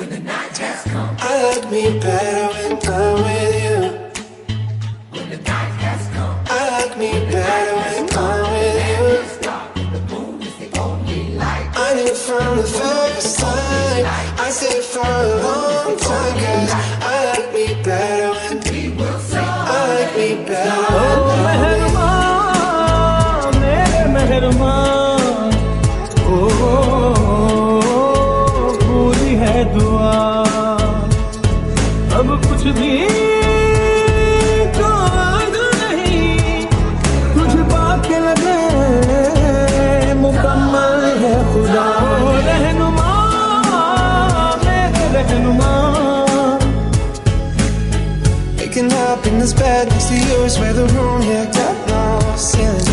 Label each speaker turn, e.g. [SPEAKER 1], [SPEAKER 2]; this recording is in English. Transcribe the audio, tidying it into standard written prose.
[SPEAKER 1] I like me better when I'm with you. I like me better when I'm with you. I knew from the first time, I stayed for a long time, 'cause I like me better when I like me better when I'm with you.
[SPEAKER 2] मेहरबान ओ पूरी है दुआ अब कुछ भी याद नहीं तुझ पाके लगे मुकम्मल है खुदा रहनुमा मेरे रहनुमा
[SPEAKER 1] Waking up in this bed next to yours where the room, yeah, got no ceiling.